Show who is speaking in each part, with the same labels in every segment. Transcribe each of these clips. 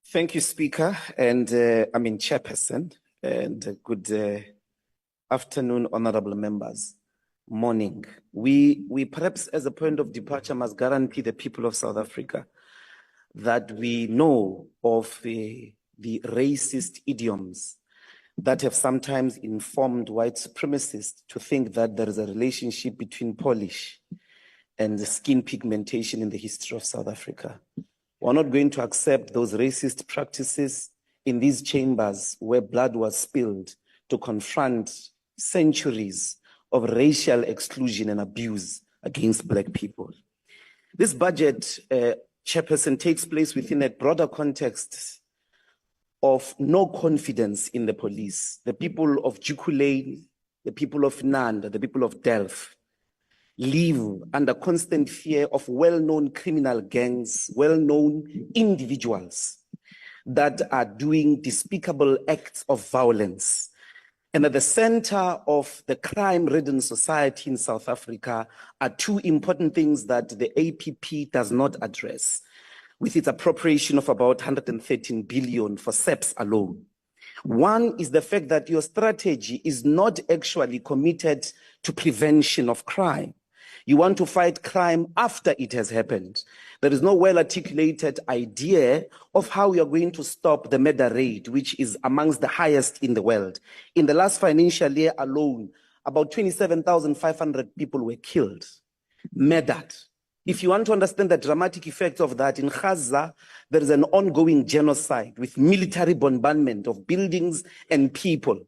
Speaker 1: Thank you, Speaker, and Chairperson, and good afternoon, honorable members. Morning. We perhaps, as a point of departure, must guarantee the people of South Africa that we know of the racist idioms that have sometimes informed white supremacists to think that there is a relationship between polish and the skin pigmentation in the history of South Africa. We're not going to accept those racist practices in these chambers where blood was spilled to confront centuries of racial exclusion and abuse against Black people. This budget, Chairperson, takes place within a broader context of no confidence in the police. The people of Jukulane, the people of Nanda, the people of Delft, live under constant fear of well-known criminal gangs, well-known individuals that are doing despicable acts of violence. And at the center of the crime-ridden society in South Africa are two important things that the APP does not address, with its appropriation of about 113 billion for SEPs alone. One is the fact that your strategy is not actually committed to prevention of crime. You want to fight crime after it has happened. There is no well-articulated idea of how we are going to stop the murder rate, which is amongst the highest in the world. In the last financial year alone, about 27,500 people were killed, murdered. If you want to understand the dramatic effects of that, in Gaza, there is an ongoing genocide with military bombardment of buildings and people.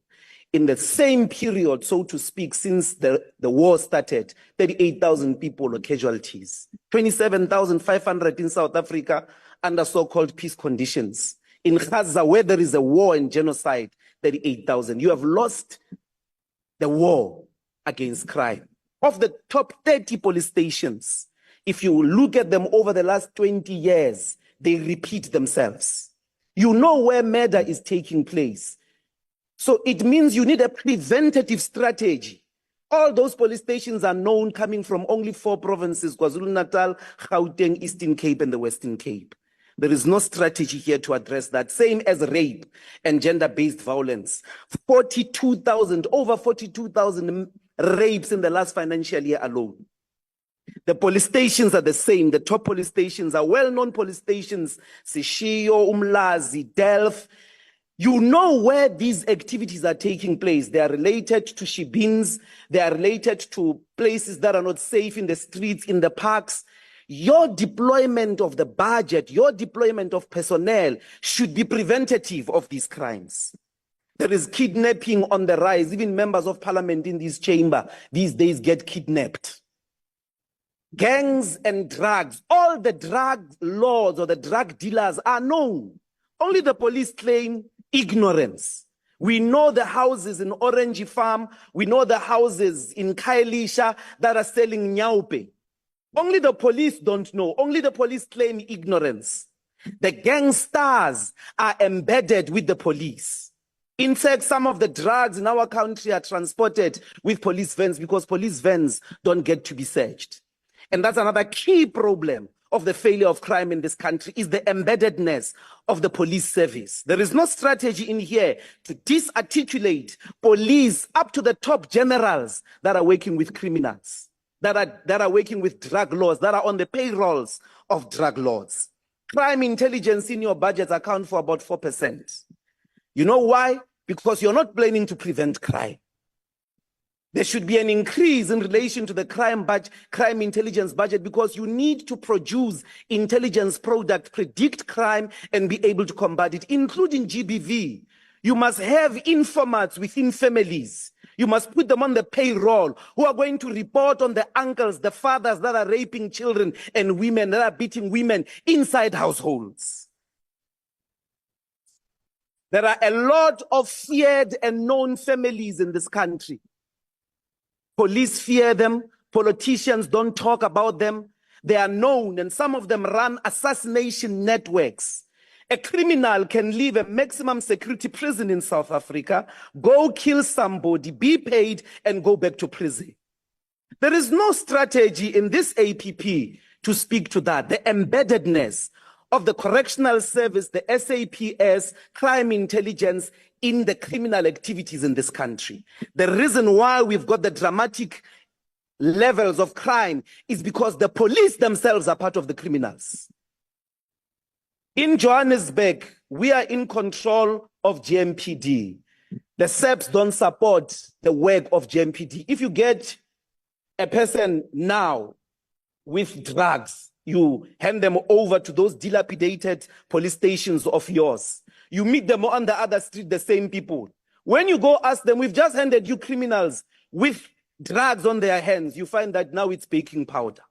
Speaker 1: In the same period, so to speak, since the war started, 38,000 people were casualties, 27,500 in South Africa under so-called peace conditions. In Gaza, where there is a war and genocide, 38,000. You have lost the war against crime. Of the top 30 police stations, if you look at them over the last 20 years, they repeat themselves. You know where murder is taking place. So it means you need a preventative strategy. All those police stations are known coming from only 4 provinces, KwaZulu-Natal, Gauteng, Eastern Cape, and the Western Cape. There is no strategy here to address that. Same as rape and gender-based violence. Over 42,000 rapes in the last financial year alone. The police stations are the same. The top police stations are well-known police stations, Sishiyo, Umlazi, Delft. You know where these activities are taking place. They are related to shebins. They are related to places that are not safe in the streets, in the parks. Your deployment of the budget, your deployment of personnel should be preventative of these crimes. There is kidnapping on the rise. Even members of parliament in this chamber these days get kidnapped. Gangs and drugs, all the drug lords or the drug dealers are known. Only the police claim ignorance. We know the houses in Orange Farm. We know the houses in Khayelitsha that are selling nyaupe. Only the police don't know. Only the police claim ignorance. The gangsters are embedded with the police. In fact, some of the drugs in our country are transported with police vans because police vans don't get to be searched. And that's another key problem of the failure of crime in this country, is the embeddedness of the police service. There is no strategy in here to disarticulate police up to the top generals that are working with criminals, that are working with drug laws, that are on the payrolls of drug lords. Crime intelligence in your budgets account for about 4%. You know why? Because you're not planning to prevent crime. There should be an increase in relation to the crime intelligence budget, because you need to produce intelligence products, predict crime, and be able to combat it, including GBV. You must have informants within families. You must put them on the payroll who are going to report on the uncles, the fathers that are raping children and women, that are beating women inside households. There are a lot of feared and known families in this country. Police fear them. Politicians don't talk about them. They are known, and some of them run assassination networks. A criminal can leave a maximum security prison in South Africa, go kill somebody, be paid, and go back to prison. There is no strategy in this APP to speak to that, the embeddedness of the correctional service, the SAPS, crime intelligence in the criminal activities in this country. The reason why we've got the dramatic levels of crime is because the police themselves are part of the criminals. In Johannesburg, we are in control of GMPD. The SEPs don't support the work of GMPD. If you get a person now with drugs, you hand them over to those dilapidated police stations of yours. You meet them on the other street, the same people. When you go ask them, we've just handed you criminals with drugs on their hands, you find that now it's baking powder.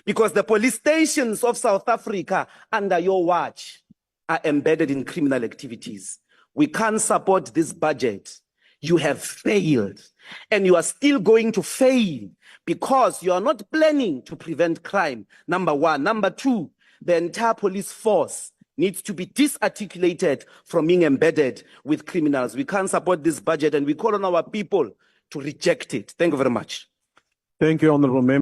Speaker 1: Because the police stations of South Africa under your watch are embedded in criminal activities. We can't support this budget. You have failed, and you are still going to fail because you are not planning to prevent crime, number one. Number two, the entire police force needs to be disarticulated from being embedded with criminals. We can't support this budget, and we call on our people to reject it. Thank you very much.
Speaker 2: Thank you, Honorable Member.